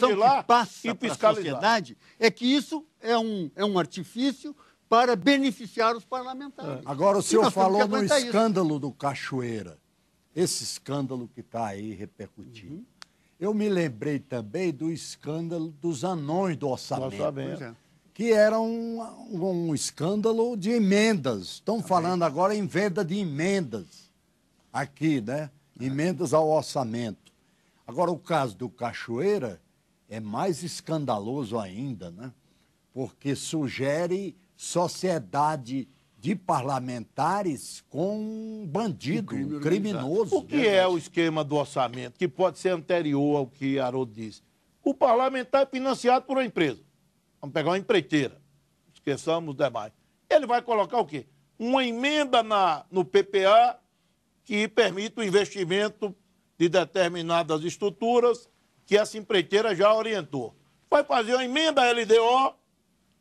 que passa e para a fiscalizar. sociedade é que isso é um artifício para beneficiar os parlamentares. Agora, o E senhor nós temos que falou no aguentar isso. escândalo do Cachoeira. Esse escândalo que está aí repercutindo. Eu me lembrei também do escândalo dos anões do orçamento. Pois é. Que era um escândalo de emendas. Estão falando agora em venda de emendas aqui, né? Emendas ao orçamento. Agora, o caso do Cachoeira é mais escandaloso ainda, né? Porque sugere sociedade de parlamentares com um bandido, um criminoso. O que é o esquema do orçamento, que pode ser anterior ao que Haroldo disse? O parlamentar é financiado por uma empresa. Vamos pegar uma empreiteira. Esqueçamos os demais. Ele vai colocar o quê? Uma emenda no PPA que permite o investimento de determinadas estruturas que essa empreiteira já orientou. Vai fazer uma emenda LDO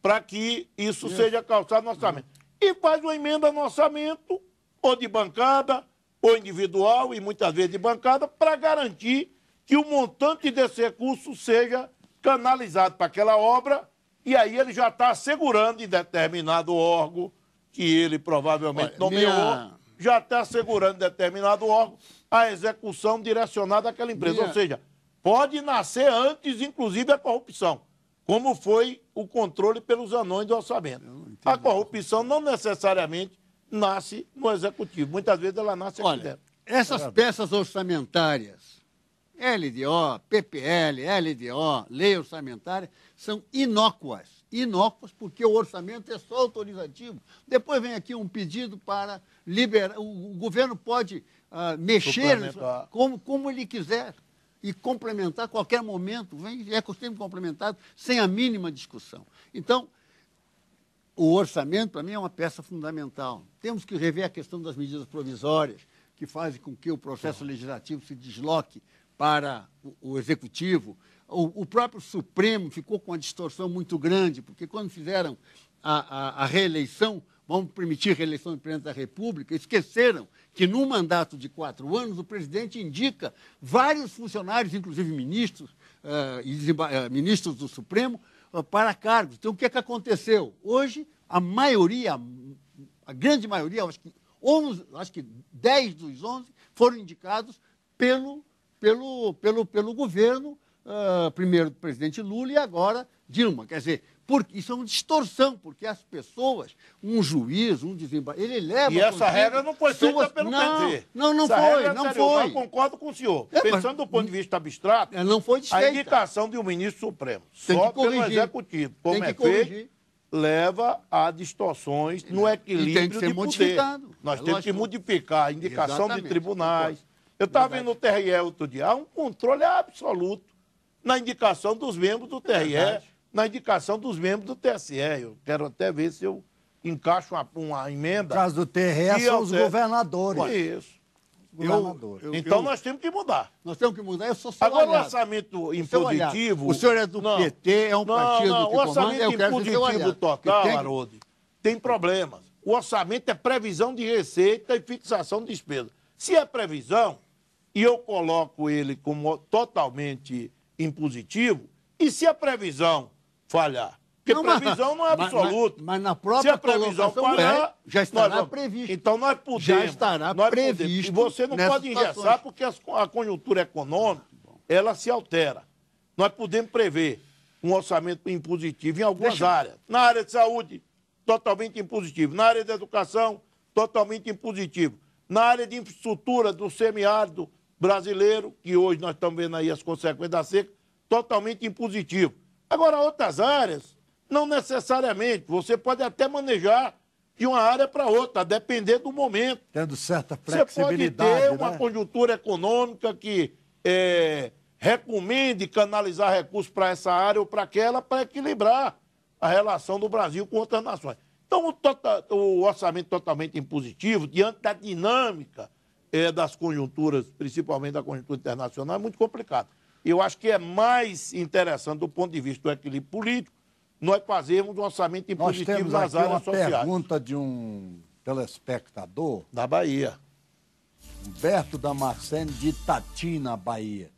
para que isso seja calçado no orçamento. E faz uma emenda no orçamento, ou de bancada, ou individual, e muitas vezes de bancada, para garantir que o montante desse recurso seja canalizado para aquela obra, e aí ele já está assegurando em determinado órgão, que ele provavelmente nomeou, já está assegurando em determinado órgão a execução direcionada àquela empresa. Ou seja, pode nascer antes, inclusive, a corrupção, como foi o controle pelos anões do orçamento. A corrupção não necessariamente nasce no executivo. Muitas vezes ela nasce aqui dentro. Essas peças orçamentárias, LDO, PPL, LDO, lei orçamentária, são inócuas. Inócuas porque o orçamento é só autorizativo. Depois vem aqui um pedido para liberar. O governo pode mexer como ele quiser e complementar a qualquer momento. É costume complementado sem a mínima discussão. Então, o orçamento, para mim, é uma peça fundamental. Temos que rever a questão das medidas provisórias, que fazem com que o processo legislativo se desloque para o executivo. O próprio Supremo ficou com uma distorção muito grande, porque quando fizeram a reeleição, vamos permitir a reeleição do presidente da República, esqueceram que, num mandato de 4 anos, o presidente indica vários funcionários, inclusive ministros, ministros do Supremo, para cargos. Então, o que é que aconteceu? Hoje, a maioria, a grande maioria, acho que 10 dos 11 foram indicados pelo governo, primeiro do presidente Lula e agora Dilma. Quer dizer, isso é uma distorção, porque as pessoas, um juiz, um desembargador, ele leva... E essa regra não foi feita pelo PT. Não Essa foi. Eu concordo com o senhor. Pensando do ponto de vista abstrato, não foi desfeita. A indicação de um ministro supremo, Tem só que corrigir. pelo executivo, como Tem que é corrigir. feito, leva a distorções no equilíbrio tem que ser de poder. modificado. Nós temos que modificar a indicação de Exatamente. tribunais. Eu estava vendo no TRE outro dia, há um controle absoluto na indicação dos membros do TRE, na indicação dos membros do TSE. Eu quero até ver se eu encaixo uma emenda. No caso do TRE são os governadores. Isso. Então nós temos que mudar. Nós temos que mudar. Eu sou seu Agora, aliado. o orçamento impositivo... O senhor é do PT, é um partido que o orçamento comanda, impositivo total, Haroldo, tem problemas. O orçamento é previsão de receita e fixação de despesa. Se é previsão, e eu coloco ele como totalmente impositivo, e se a previsão falhar? Porque previsão não é absoluta. Mas na própria colocação já estará previsto. Então nós podemos. Já estará previsto. E você não pode engessar porque a conjuntura econômica, ela se altera. Nós podemos prever um orçamento impositivo em algumas áreas. Na área de saúde, totalmente impositivo. Na área de educação, totalmente impositivo. Na área de infraestrutura do semiárido brasileiro, que hoje nós estamos vendo aí as consequências da seca, totalmente impositivo. Agora, outras áreas, não necessariamente. Você pode até manejar de uma área para outra, a depender do momento. Tendo certa flexibilidade. Você pode ter uma conjuntura econômica que recomende canalizar recursos para essa área ou para aquela, para equilibrar a relação do Brasil com outras nações. Então, o orçamento totalmente impositivo, diante da dinâmica das conjunturas, principalmente da conjuntura internacional, é muito complicado. Eu acho que é mais interessante, do ponto de vista do equilíbrio político, nós fazermos um orçamento impositivo nas áreas sociais. Nós temos aqui uma pergunta de um telespectador. Da Bahia. Humberto Damasceno, de Itati, na Bahia.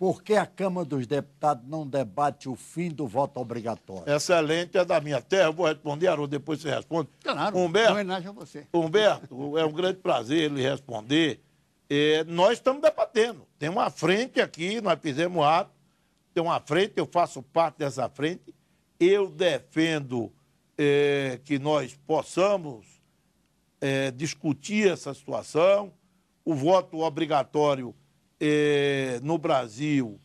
por que a Câmara dos Deputados não debate o fim do voto obrigatório? Excelente, é da minha terra. Eu vou responder, Haroldo, depois você responde. Claro, Humberto, homenagem a você. Humberto, é um grande prazer lhe responder. Nós estamos debatendo. Tem uma frente aqui, nós fizemos ato, tem uma frente, eu faço parte dessa frente. Eu defendo que nós possamos discutir essa situação. O voto obrigatório no Brasil,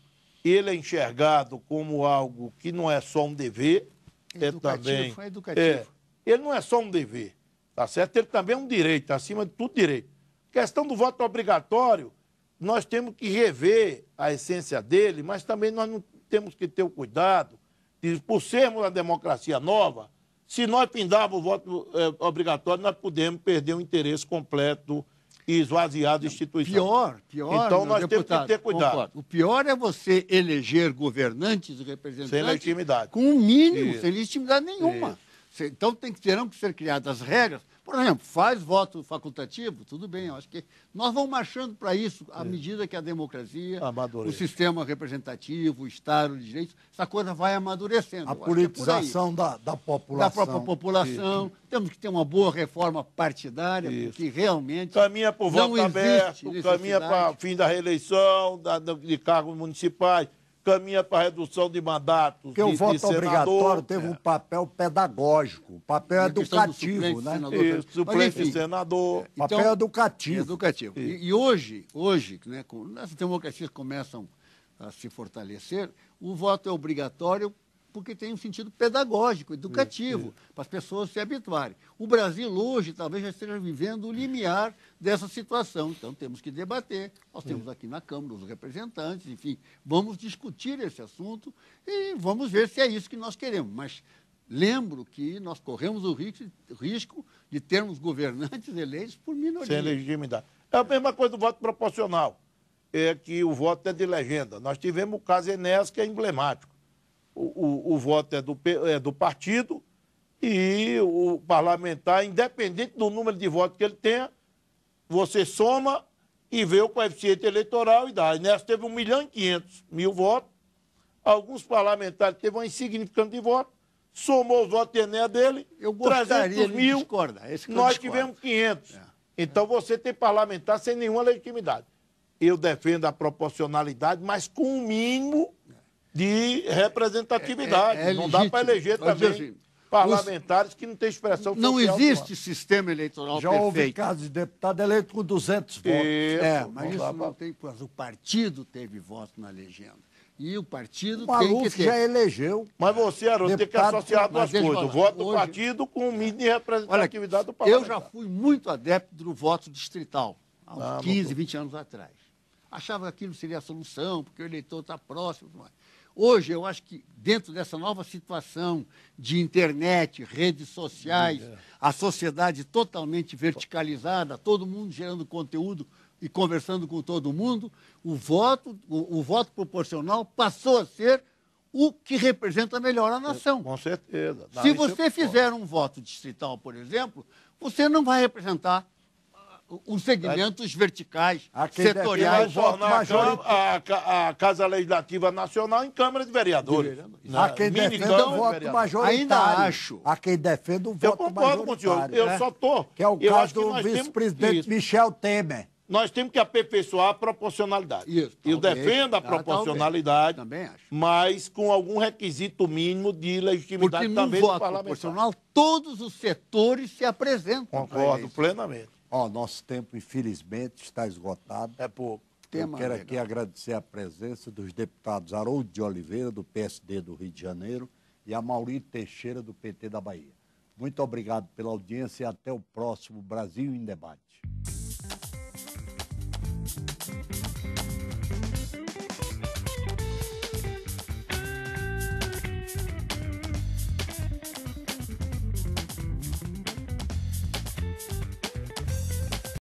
ele é enxergado como algo que não é só um dever, Foi educativo. ele não é só um dever, tá certo? Ele também é um direito, acima de tudo direito. Questão do voto obrigatório, nós temos que rever a essência dele, mas também nós não temos que ter o cuidado de, por sermos uma democracia nova, se nós pindarmos o voto obrigatório, nós podemos perder o interesse completo e esvaziar a instituição. Pior, então nós temos que ter cuidado. Concordo. O pior é você eleger governantes e representantes Sem legitimidade. com um mínimo, Isso. sem legitimidade nenhuma. Então terão que ser criadas regras. Por exemplo, faz voto facultativo, tudo bem, eu acho que nós vamos marchando para isso à medida que a democracia, o sistema representativo, o Estado de Direito, essa coisa vai amadurecendo. A politização da população. Da própria população. Isso. Temos que ter uma boa reforma partidária, porque realmente caminha para o voto aberto, caminha para o fim da reeleição, de cargos municipais, caminha para a redução de mandatos. Porque o voto obrigatório teve um papel pedagógico, um papel educativo, né? Suplente de senador. Papel educativo. Educativo. E hoje, né, as democracias começam a se fortalecer, o voto é obrigatório porque tem um sentido pedagógico, educativo, para as pessoas se habituarem. O Brasil hoje talvez já esteja vivendo o limiar dessa situação. Então temos que debater. Nós temos aqui na Câmara os representantes, enfim, vamos discutir esse assunto e vamos ver se é isso que nós queremos. Mas lembro que nós corremos o risco de termos governantes eleitos por minoria. Sem legitimidade. É a mesma coisa do voto proporcional, é que o voto é de legenda. Nós tivemos o caso Enéas, que é emblemático. O voto é do partido e o parlamentar, independente do número de votos que ele tenha, você soma e vê o coeficiente eleitoral e dá. Enéas teve 1.500.000 votos, alguns parlamentares teve uma insignificante de votos, somou os votos de Enéas dele, eu gostaria 300 mil, de discordar. nós tivemos 500. Então você tem parlamentar sem nenhuma legitimidade. Eu defendo a proporcionalidade, mas com o mínimo de representatividade. Não dá para eleger também assim, parlamentares que não têm expressão social. Não existe sistema eleitoral já perfeito. Houve casos de deputado eleito com 200 votos. Mas isso não tem... O partido teve voto na legenda. E o partido tem que ter... já elegeu. Mas você, Haroldo, tem que associar duas coisas. O voto do partido com o mínimo de representatividade do parlamentar. Eu já fui muito adepto do voto distrital, há uns 15, 20 anos atrás. Achava que aquilo seria a solução, porque o eleitor está próximo. Hoje, eu acho que dentro dessa nova situação de internet, redes sociais, a sociedade totalmente verticalizada, todo mundo gerando conteúdo e conversando com todo mundo, o voto proporcional passou a ser o que representa melhor a nação. Com certeza. Se você fizer um voto distrital, por exemplo, você não vai representar os segmentos verticais, setoriais. A Casa Legislativa Nacional em Câmara de Vereadores. Há quem defenda o voto majoritário. Ainda acho. Há quem defenda o voto majoritário. Eu concordo com o senhor. Eu só estou... Que é o caso do vice-presidente Michel Temer. Nós temos que aperfeiçoar a proporcionalidade. Isso, eu defendo a proporcionalidade, também acho. Mas com algum requisito mínimo de legitimidade porque também do do voto parlamentar. proporcional, todos os setores se apresentam. Concordo plenamente. Nosso tempo, infelizmente, está esgotado. É pouco. Eu quero aqui agradecer a presença dos deputados Haroldo de Oliveira, do PSD do Rio de Janeiro, e a Maurito Teixeira, do PT da Bahia. Muito obrigado pela audiência e até o próximo Brasil em Debate.